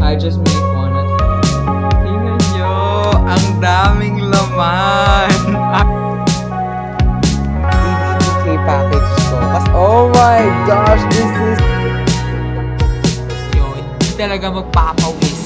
I just make one at home. Tingnan nyo, ang daming laman. DBTK package ko. Oh my gosh, this is... Yun, hindi talaga magpapawis.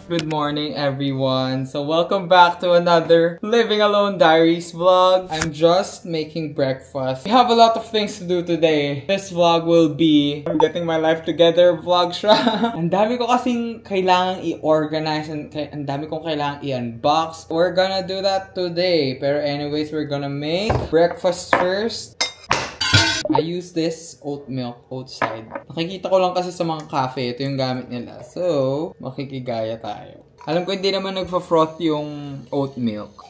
Good morning, everyone. So welcome back to another Living Alone Diaries vlog. I'm just making breakfast. We have a lot of things to do today. This vlog will be getting my life together vlog siya. Ang dami ko kasing kailangang i-organize and ang dami kong kailangang i-unbox. We're gonna do that today. Pero anyways, we're gonna make breakfast first. I use this oat milk outside. Nakikita ko lang kasi sa mga cafe, ito yung gamit nila. So, makikigaya tayo. Alam ko hindi naman nagfa-froth yung oat milk.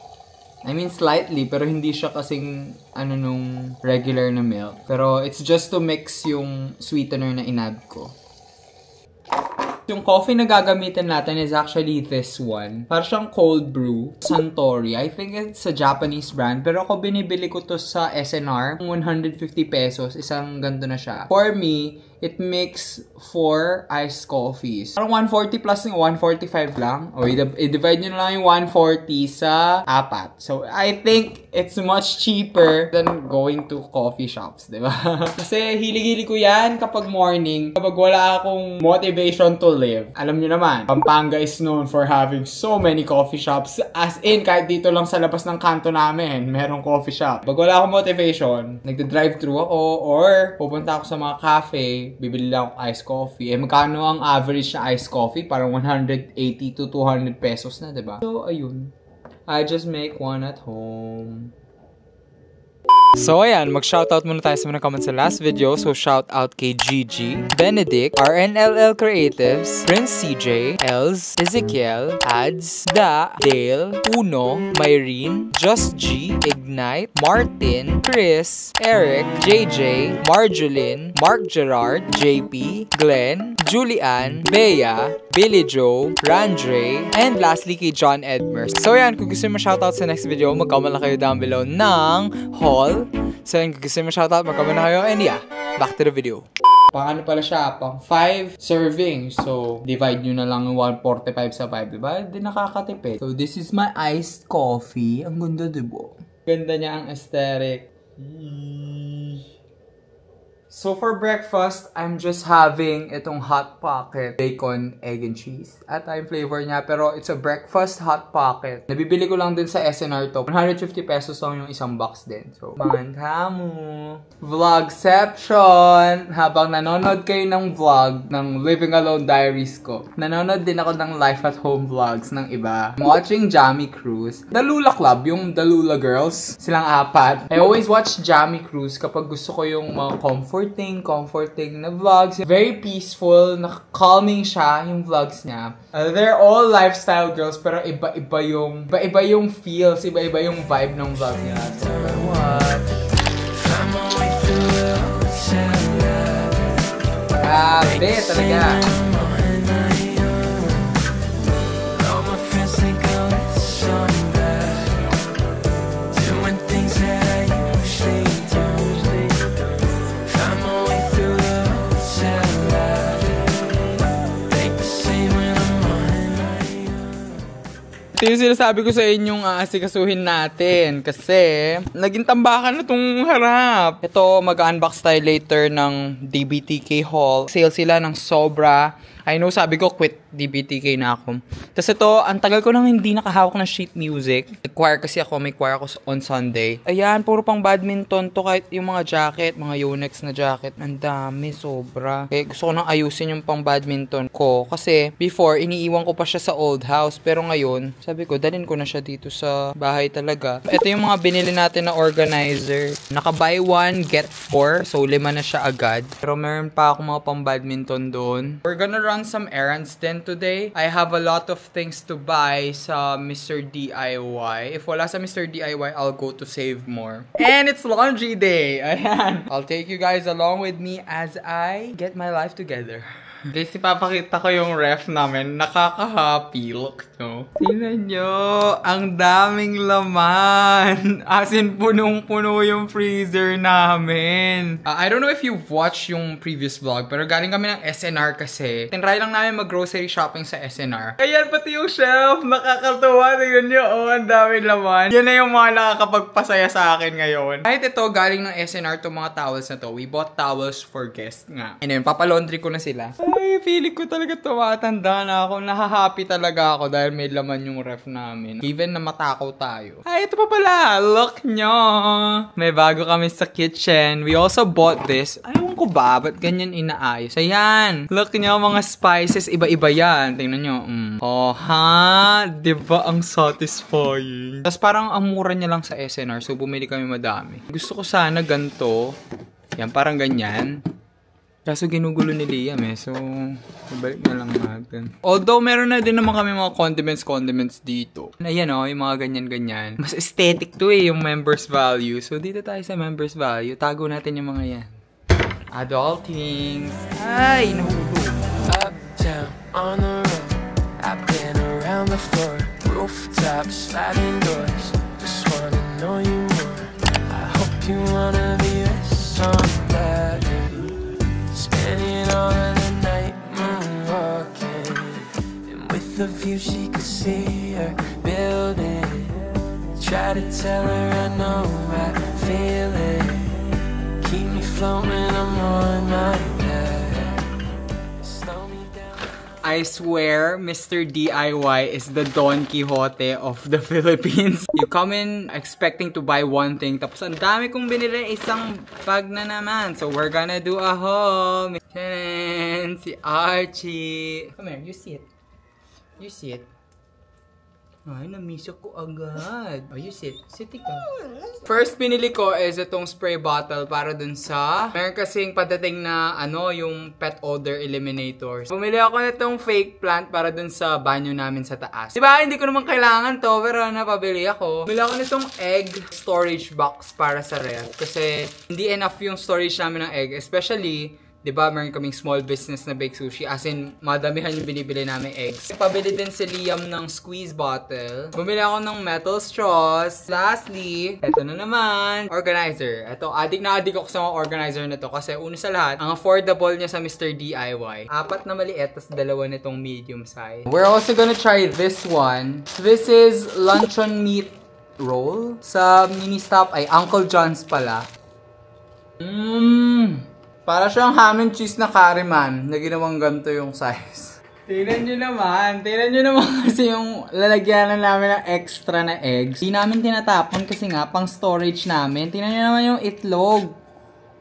I mean slightly, pero hindi siya kasing nung regular na milk. Pero it's just to mix yung sweetener na inad ko. Yung coffee na gagamitin natin is actually this one. Parang siyang cold brew. Suntory. I think it's a Japanese brand. Pero ako binibili ko to sa SNR. 150 pesos. Isang ganito na siya. For me, it makes 4 iced coffees. Parang 140 plus yung 145 lang. O, i-divide nyo na lang yung 140 sa 4. So, I think it's much cheaper than going to coffee shops, diba? Kasi hilig-hilig ko yan kapag morning. Kapag wala akong motivation to live. Alam nyo naman, Pampanga is known for having so many coffee shops. As in, kahit dito lang sa labas ng kanto namin, merong coffee shop. Pag wala akong motivation, nagda-drive-thru ako or pupunta ako sa mga cafe, bibili lang ako iced coffee. Eh, magkano ang average na iced coffee? Parang 180 to 200 pesos na, diba? So, ayun. I just make one at home. So ayan, mag-shoutout muna tayo sa mga comments sa last video. So shoutout kay Gigi, Benedict, RNLL Creatives, Prince CJ, Els, Ezekiel, Ads, Da, Dale, Uno, Myrene, Just G, Ignite, Martin, Chris, Eric, JJ, Marjolin, Mark Gerard, JP, Glenn, Julian, Bea, Billy Joe, Randre, and lastly kay John Edmers. So ayan, kung gusto mo shoutout sa next video, mag-comment lang kayo down below ng haul. So yun, kung gusto mo shoutout, mag-comment na kayo. And yeah, back to the video. Pang ano pala siya, pang 5 servings. So, divide nyo na lang yung 145 sa 5, diba? Hindi nakakatipid. So, this is my iced coffee. Ang ganda, diba? Ganda niya ang aesthetic. So for breakfast, I'm just having itong Hot Pocket bacon, egg, and cheese. At yung flavor niya, pero it's a breakfast Hot Pocket. Nabibili ko lang din sa SNR to. 150 pesos lang yung isang box din. So, man kamu. Vlogception! Habang nanonood kayo ng vlog ng Living Alone Diaries ko, nanonood din ako ng life at home vlogs ng iba. I'm watching Jamie Cruz. Dalula Club, yung Dalula Girls. Silang 4. I always watch Jamie Cruz kapag gusto ko yung mga comforting na vlogs. Very peaceful, calming siya yung vlogs niya. They're all lifestyle girls pero iba-iba yung feels, iba-iba yung vibe ng vlog niya. So, what? Grabe talaga. Ito yung sinasabi ko sa inyong aasikasuhin natin kasi naging tambakan na itong harap. Ito, mag-unbox tayo later ng DBTK haul. Sale sila ng sobra. I know, sabi ko, quit DBTK na ako. Tapos ito, ang tagal ko nang hindi nakahawak ng sheet music. Nag-choir kasi ako, may choir ako on Sunday. Ayan, puro pang badminton to, kahit yung mga jacket, mga Yonex na jacket, ang dami, sobra. Kaya gusto ko nang ayusin yung pang badminton ko. Kasi, before, iniiwan ko pa siya sa old house. Pero ngayon, sabi ko, dalhin ko na siya dito sa bahay talaga. Ito yung mga binili natin na organizer. Naka-buy 1, get 4. So, 5 na siya agad. Pero meron pa ako mga pang badminton doon. We're gonna run some errands then today. I have a lot of things to buy sa Mr. DIY. If wala sa Mr. DIY, I'll go to Save More. And it's laundry day! Ayan! I'll take you guys along with me as I get my life together. Guys, ipapakita ko yung ref namin. Nakaka-happy. Look nyo. Tingnan nyo. Ang daming laman. As in, punong-puno yung freezer namin. I don't know if you've watched yung previous vlog, pero galing kami ng SNR kasi. Tinry lang namin mag-grocery shopping sa SNR. Ayan, pati yung shelf. Nakakatuwa. Tingnan nyo. Oh, ang daming laman. Yan na yung mga nakakapagpasaya sa akin ngayon. Kahit ito, galing ng SNR to mga towels na to. We bought towels for guests nga. And then, papalaundry ko na sila. Ay, feeling ko talaga tumatanda na ako. Nahahappy talaga ako dahil may laman yung ref namin. Even na matakaw tayo. Ay, ito pa pala. Look nyo. May bago kami sa kitchen. We also bought this. Ayaw ko ba? Ba't ganyan inaayos? Ayan. Look nyo, mga spices. Iba-iba yan. Tingnan nyo. Oh, ha? Diba ang satisfying? Tapos parang ang mura niya lang sa SNR. So, bumili kami madami. Gusto ko sana ganito. Yan, parang ganyan. Kaso ginugulo ni Liam eh. So, ibalik na lang natin. Although, meron na din naman kami mga condiments dito. Ayan o, yung mga ganyan-ganyan. Mas aesthetic to eh, yung members value. So, dito tayo sa members value. Tago natin yung mga yan. Adultings. Ay, nahulog. Uptown, on the road. I've been around the floor. Rooftops, sliding doors. Just wanna know you more. I hope you wanna be with somebody. Spending all of the night moonwalking, and with the view she could see her building. Try to tell her I know I feel it. Keep me floating, I'm on my back. Slow me down. I swear, Mr. DIY is the Don Quixote of the Philippines. You come in expecting to buy one thing, tapos ang dami kong binili, isang bag na naman. So we're gonna do a haul. Tchanan! Si Archie. Come here, you sit. You sit. Ay, na-miss ako agad. Oh, you sit. Sit ikaw. First pinili ko is itong spray bottle para dun sa... Meron kasing padating na, yung pet odor eliminator. Bumili ako nitong fake plant para dun sa banyo namin sa taas. Diba, hindi ko naman kailangan to, pero napabili ako. Bumili ako nitong egg storage box para sa ref. Kasi hindi enough yung storage namin ng egg. Especially... Diba, meron kaming small business na bake sushi. As in, madamihan yung binibili namin eggs. Pabili din si Liam ng squeeze bottle. Bumili ako ng metal straws. Lastly, eto na naman, organizer. Eto, adik na adik ako sa mga organizer na to. Kasi una sa lahat, ang affordable niya sa Mr. DIY. 4 na maliit, tas 2 nitong medium size. We're also gonna try this one. This is luncheon meat roll. Sa mini stop ay Uncle John's pala. Para siyang ham and cheese na curryman na ginawang ganito yung size. Tingnan nyo naman kasi yung lalagyanan namin ng extra na eggs. Hindi namin tinatapon kasi nga pang storage namin. Tingnan nyo naman yung itlog.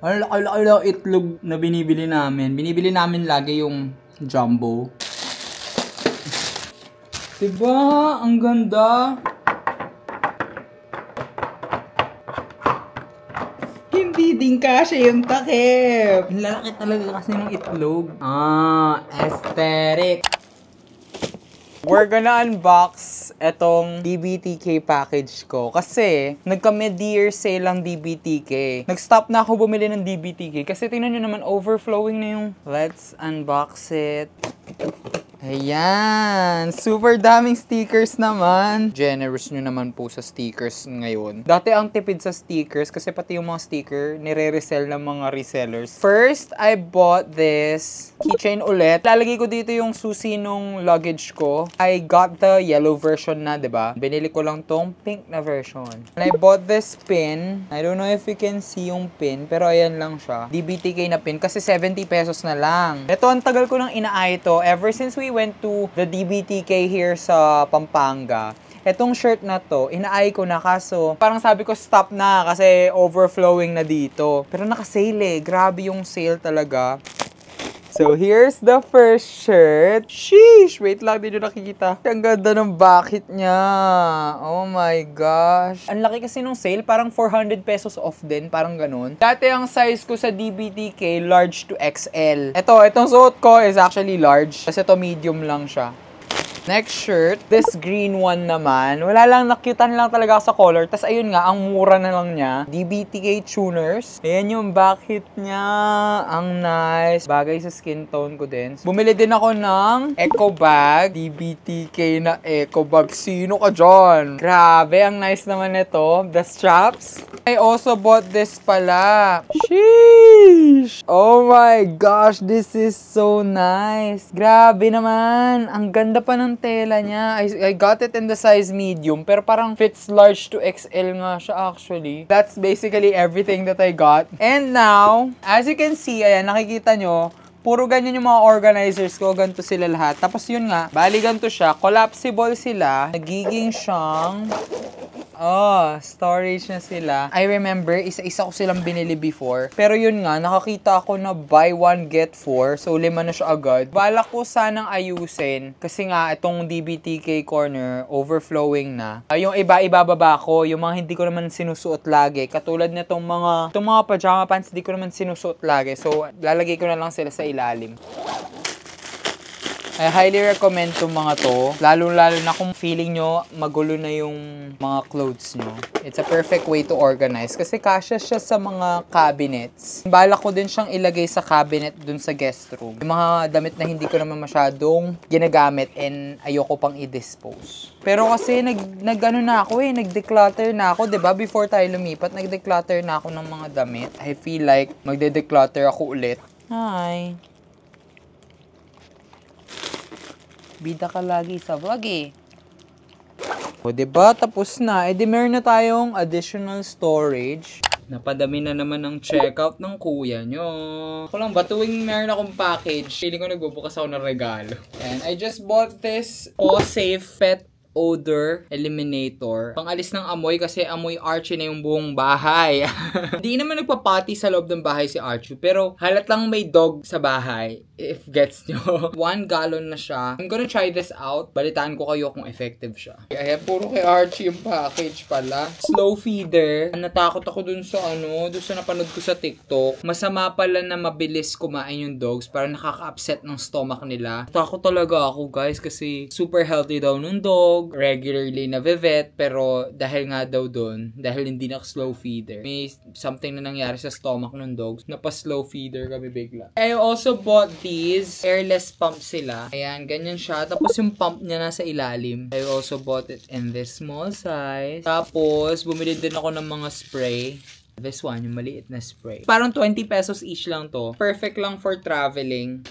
Ang laki-laki itlog na binibili namin. Binibili namin lagi yung jumbo. Diba? Ang ganda. Hindi din kasi yung takip. Lalaki talaga kasi ng itlog. Aesthetic. We're gonna unbox etong DBTK package ko. Kasi, nagka-mid-year sale ang DBTK. Nag-stop na ako bumili ng DBTK. Kasi tingnan nyo naman, overflowing na yung... Let's unbox it. Ayan. Super daming stickers naman. Generous nyo naman po sa stickers ngayon. Dati ang tipid sa stickers kasi pati yung mga sticker nire-resell ng mga resellers. First, I bought this keychain ulit. Lalagay ko dito yung susi nung luggage ko. I got the yellow version na, diba? Binili ko lang tong pink na version. And I bought this pin. I don't know if you can see yung pin, pero ayan lang siya. DBTK na pin kasi 70 pesos na lang. Ito, ang tagal ko nang inaay ito. Ever since we went to the DBTK here sa Pampanga, etong shirt na to, inaay ko na kaso parang sabi ko stop na kasi overflowing na dito. Pero naka-sale eh. Grabe yung sale talaga. So, here's the first shirt. Sheesh! Wait lang, di nyo nakikita. Ang ganda ng bucket niya. Oh my gosh. Ang laki kasi nung sale, parang 400 pesos off din, parang ganun. Dati ang size ko sa DBTK, large to XL. Itong suot ko is actually large. Kasi ito medium lang siya. Next shirt, this green one naman. Wala lang, nakyutan lang talaga sa color. Tapos ayun nga, ang mura na lang niya. DBTK Tuners. Ayan yung bucket niya. Ang nice. Bagay sa skin tone ko din. Bumili din ako ng eco bag. DBTK na eco bag. Sino ka dyan? Grabe, ang nice naman nito. The straps. I also bought this pala. Sheesh! Oh my gosh, this is so nice. Grabe naman. Ang ganda pa ng tela niya. I got it in the size medium, pero parang fits large to XL nga siya actually. That's basically everything that I got. And now, as you can see, ayan, nakikita nyo, puro ganyan yung mga organizers ko. Ganito sila lahat. Tapos yun nga, bali ganito siya. Collapsible sila. Nagiging siyang storage na sila. I remember, isa-isa ko silang binili before. Pero yun nga, nakakita ako na buy one, get four. So, 5 na siya agad. Balak ko sanang ayusin. Kasi nga, itong DBTK corner, overflowing na. Yung iba, ibababa ko. Yung mga hindi ko naman sinusuot lagi. Katulad na itong mga pajama pants, hindi ko naman sinusuot lagi. So, lalagay ko na lang sila sa ilalim. I highly recommend itong mga to. Lalo-lalo na kung feeling nyo magulo na yung mga clothes nyo. It's a perfect way to organize. Kasi kasya siya sa mga cabinets. Balak ko din siyang ilagay sa cabinet dun sa guest room. Yung mga damit na hindi ko naman masyadong ginagamit and ayoko pang i-dispose. Pero kasi nag-ano na ako eh. Nag-declutter na ako. Diba? Before tayo lumipat, nag-declutter na ako ng mga damit. I feel like magde-declutter ako ulit. Hi! Bida ka lagi sa vlog eh. O diba, tapos na. E di meron na tayong additional storage. Napadami na naman ng checkout ng kuya nyo. Ako lang ba, tuwing meron akong package, feeling ko nagbubukas ako ng regalo. And I just bought this Safe Pet Odor Eliminator. Pangalis ng amoy kasi amoy Archie na yung buong bahay. Hindi naman nagpapati sa loob ng bahay si Archie. Pero halat lang may dog sa bahay. If gets nyo. 1 gallon na siya. I'm gonna try this out. Balitaan ko kayo kung effective siya. Ayan, puro kay Archie yung package pala. Slow feeder. Natakot ako dun sa dun sa napanood ko sa TikTok. Masama pala na mabilis kumain yung dogs. Parang nakaka-upset ng stomach nila. Takot talaga ako guys kasi super healthy daw ng dog. Regularly na vet. Pero dahil nga daw dun, dahil hindi na slow feeder, may something na nangyari sa stomach ng dogs. Napa-slow feeder kami bigla. I also bought these airless pump sila. Ayan, ganyan siya. Tapos yung pump niya nasa ilalim. I also bought it in this small size. Tapos, bumili din ako ng mga spray. This one, yung maliit na spray. Parang 20 pesos each lang to. Perfect lang for traveling.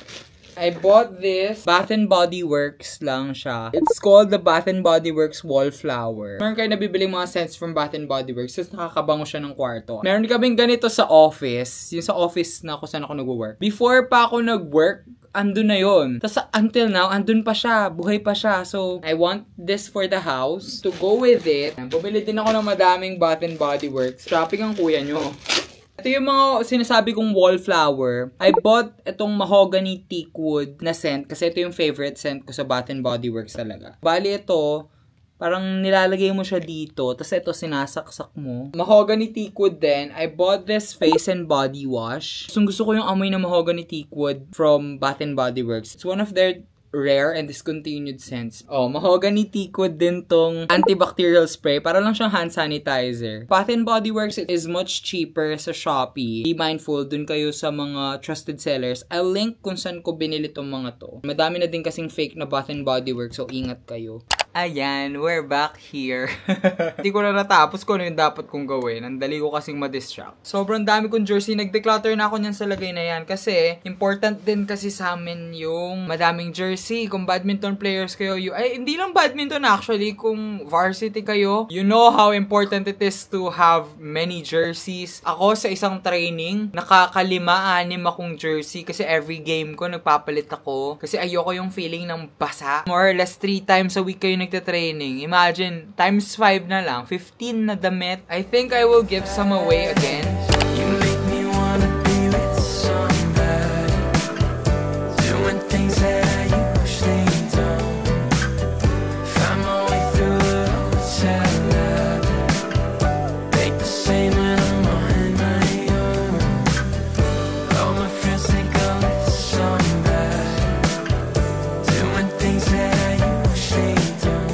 I bought this Bath & Body Works lang siya. It's called the Bath & Body Works Wallflower. Meron kayo nabibili mga scents from Bath & Body Works. Tapos nakakabango siya ng kwarto. Meron kaming ganito sa office. Yung sa office na kung saan ako nag-work. Before pa ako nag-work, andun na yun. Tapos until now, andun pa siya. Buhay pa siya. So, I want this for the house. To go with it, bumili din ako ng madaming Bath & Body Works. Shopping ang kuya nyo. Ito yung mga sinasabi kong wallflower. I bought itong mahogany teakwood na scent kasi ito yung favorite scent ko sa Bath & Body Works talaga. Bali ito, parang nilalagay mo siya dito, tapos ito sinasaksak mo. Mahogany teakwood din. I bought this face and body wash. Gusto ko yung amoy ng mahogany teakwood from Bath & Body Works. It's one of their rare and discontinued scents. Oh, mahogany teakwood din tong antibacterial spray. Para lang siyang hand sanitizer. Bath & Body Works is much cheaper sa Shopee. Be mindful, dun kayo sa mga trusted sellers. I'll link kung saan ko binili tong mga to. Madami na din kasing fake na Bath & Body Works, so ingat kayo. Ayan, we're back here. Hindi ko na natapos kung ano yung dapat kong gawin. Ang dali ko kasing ma-distract. Sobrang dami kong jersey. Nag-declutter na ako niyan sa lagay na yan. Kasi, important din kasi sa amin yung madaming jersey. Kung badminton players kayo, ay, hindi lang badminton actually. Kung varsity kayo, you know how important it is to have many jerseys. Ako sa isang training, nakakalima-anim akong jersey. Kasi every game ko, nagpapalit ako. Kasi ayoko yung feeling ng basa. More or less 3 times a week kayo nagta-training. Imagine, times 5 na lang. 15 na damit. I think I will give some away again. You make me wanna be with somebody, doing things that I usually don't. Find my way through the hotel lobby, think the same when I'm on my own. All my friends think I'm with somebody, doing things that I usually don't.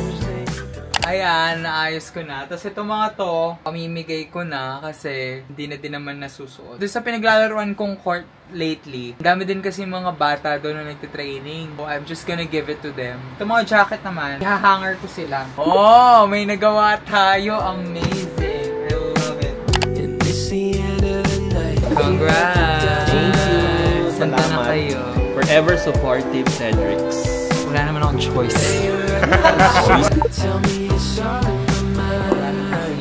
Ayan, naayos ko na. Tapos itong mga to, pamimigay ko na kasi hindi na din naman nasusuot. Doon sa pinaglalaruan kong court lately, dami din kasi mga bata doon na nagtitraining. So, I'm just gonna give it to them. Itong mga jacket naman, ihahanger ko sila. Oh, may nagawa tayo. Amazing. I love it. And it's the end of the night. Congrats! Thank you. Santa na Salamat. kayo. Forever supportive, Cedrics. Wala naman akong choice. Tell me it's all in my mind.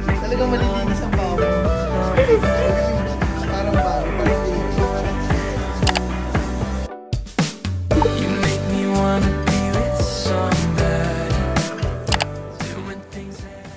Talagang malilinis ang baho. Parang bago, parang linis. You make me wanna be with somebody, doing things that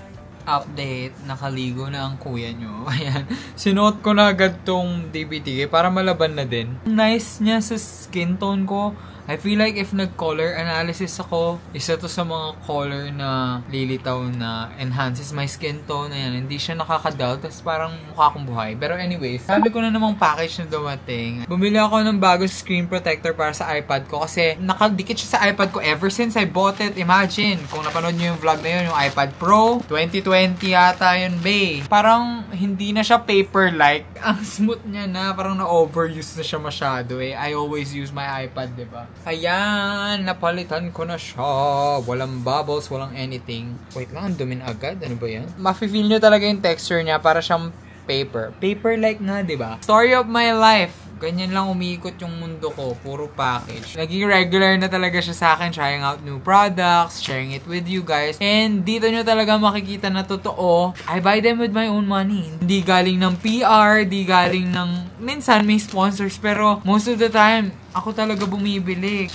Update, nakaligo na ang kuya nyo. Ayan, sinuot ko na agad tong DVD para malaban na din. Nice niya sa skin tone ko. I feel like if nag-color analysis ako, isa to sa mga color na lilitaw na enhances my skin tone. Ayan, hindi siya nakaka-dull, tapos parang mukha akong buhay. Pero anyways, sabi ko na namang package na dumating. Bumili ako ng bagong screen protector para sa iPad ko kasi nakadikit siya sa iPad ko ever since I bought it. Imagine, kung napanood nyo yung vlog na yun, yung iPad Pro, 2020 yata yun, bae. Parang hindi na siya paper-like. Ang smooth niya na, parang na-overuse na siya masyado eh. I always use my iPad, diba? Ayan, napalitan ko na siya. Walang bubbles, walang anything. Wait lang, ang dumin agad. Ano ba yan? Mafe-feel nyo talaga yung texture niya para siyang paper. Paper-like nga, diba? Story of my life. Ganyan lang umiikot yung mundo ko. Puro package. Naging regular na talaga siya sa akin. Trying out new products. Sharing it with you guys. And dito nyo talaga makikita na totoo. I buy them with my own money. Hindi galing ng PR. Hindi galing ng... Minsan may sponsors. Pero most of the time, ako talaga bumibili.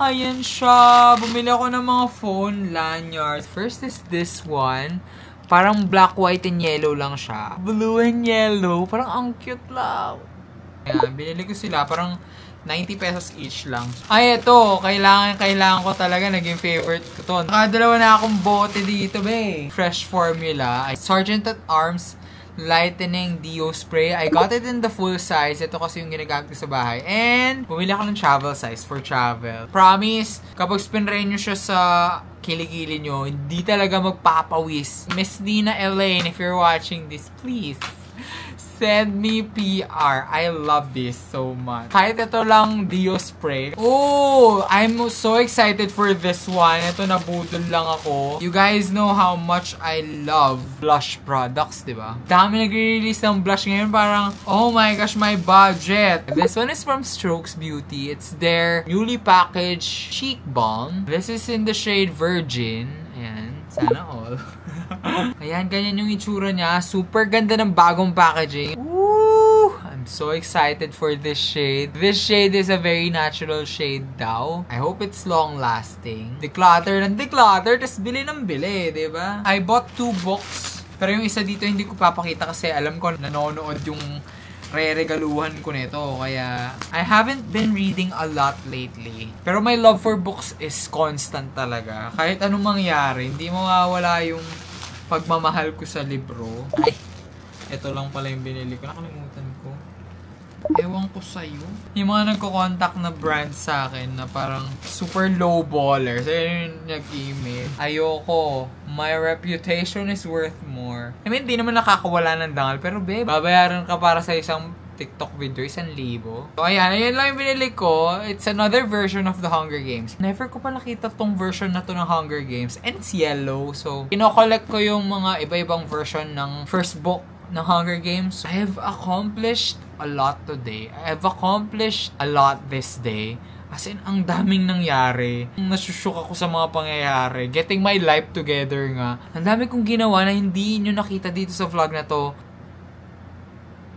Ayan siya. Bumili ako ng mga phone lanyards. First is this one. Parang black, white, and yellow lang siya. Blue and yellow. Parang ang cute lang. Ayan, binili ko sila. Parang 90 pesos each lang. Ay, ito. Kailangan ko talaga. Naging favorite ko to. Nakadalawa na akong bote dito, be. Fresh formula. Sergeant at Arms Lightening Deo Spray. I got it in the full size. Ito kasi yung ginagamit ko sa bahay. And, bumili ako ng travel size for travel. Promise, kapag spinray nyo siya sa kilikili nyo, hindi talaga magpapawis. Miss Dina Elaine, if you're watching this, please send me PR. I love this so much. Kahit ito lang Deo Spray. Oh, I'm so excited for this one. Ito, nabudol lang ako. You guys know how much I love blush products, diba? Dami nagre-release ng blush ngayon. Parang, oh my gosh, my budget. This one is from Strokes Beauty. It's their newly packaged Cheek Balm. This is in the shade Virgin. Ayan, sana all. Ayan, ganyan yung itsura niya. Super ganda ng bagong packaging. Woo! I'm so excited for this shade. This shade is a very natural shade daw. I hope it's long-lasting. Declutter ng declutter, tas bili ng bili, diba? I bought 2 books. Pero yung isa dito hindi ko papakita kasi alam ko nanonood yung re-regaluhan ko nito. Kaya, I haven't been reading a lot lately. Pero my love for books is constant talaga. Kahit anong mangyari, hindi mawawala yung pagmamahal ko sa libro. Ay, Ito lang pala yung binili ko. Nakalimutan ko. Ewan ko sa'yo. Yung mga nagko-contact na brand sa akin na parang super low baller. So, yun yung nag-email. Ayoko. My reputation is worth more. I mean, di naman nakakawala ng dangal. Pero, babe, babayaran ka para sa isang TikTok video, 1,000. So, ayan lang yung binili ko. It's another version of the Hunger Games. Never ko pa nakita tong version na to ng Hunger Games. And it's yellow. So, kinokollect ko yung mga iba-ibang version ng first book ng Hunger Games. I have accomplished a lot today. I have accomplished a lot this day. As in, ang daming nangyari. Nasushook ako sa mga pangyayari. Getting my life together nga. Ang dami kong ginawa na hindi nyo nakita dito sa vlog na to.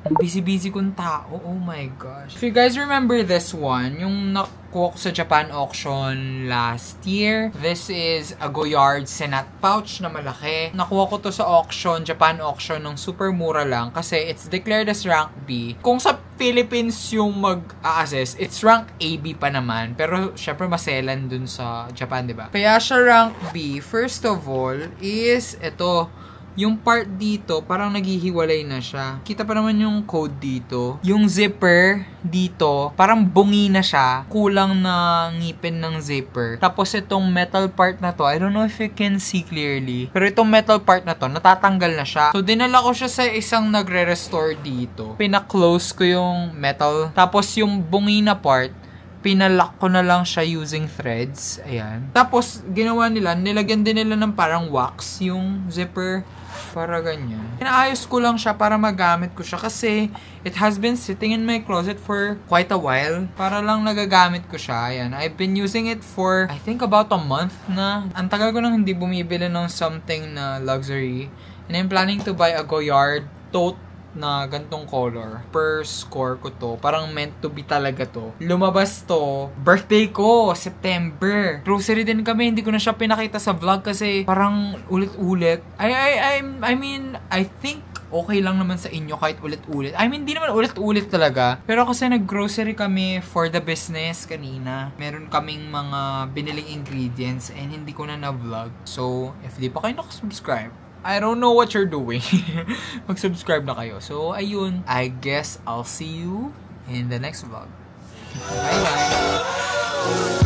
Ang busy-busy kong tao. Oh my gosh. If you guys remember this one, yung nakuha ko sa Japan auction last year. This is a Goyard Senat pouch na malaki. Nakuha ko to sa auction, Japan auction, nung super mura lang kasi it's declared as rank B. Kung sa Philippines yung mag-a-assess, it's rank AB pa naman. Pero syempre maselan dun sa Japan, diba? Kaya siya rank B. First of all is ito. Yung part dito, parang naghihiwalay na siya. Kita pa naman yung code dito. Yung zipper dito, parang bungi na siya. Kulang na ngipin ng zipper. Tapos itong metal part na to, I don't know if you can see clearly. Pero itong metal part na to, natatanggal na siya. So, dinala ko siya sa isang nagre-restore dito. Pina-close ko yung metal. Tapos yung bungi na part, pinalock ko na lang siya using threads. Ayan. Tapos, ginawa nila, nilagyan din nila ng parang wax yung zipper. Para ganyan. Inaayos ko lang siya para magamit ko siya kasi it has been sitting in my closet for quite a while. Para lang nagagamit ko siya. Ayan. I've been using it for, I think, about a month na. Ang tagal ko nang hindi bumibili ng something na luxury. And I'm planning to buy a Goyard tote na gantong color. Per score ko to. Parang meant to be talaga to. Lumabas to. Birthday ko, September. Grocery din kami. Hindi ko na siya pinakita sa vlog kasi parang ulit-ulit. I mean, I think okay lang naman sa inyo kahit ulit-ulit. I mean, di naman ulit-ulit talaga. Pero kasi nag-grocery kami for the business kanina. Meron kaming mga biniling ingredients and hindi ko na na-vlog. So, if di pa kayo nakasubscribe, I don't know what you're doing. Mag-subscribe na kayo. So, ayun. I guess I'll see you in the next vlog. Bye-bye!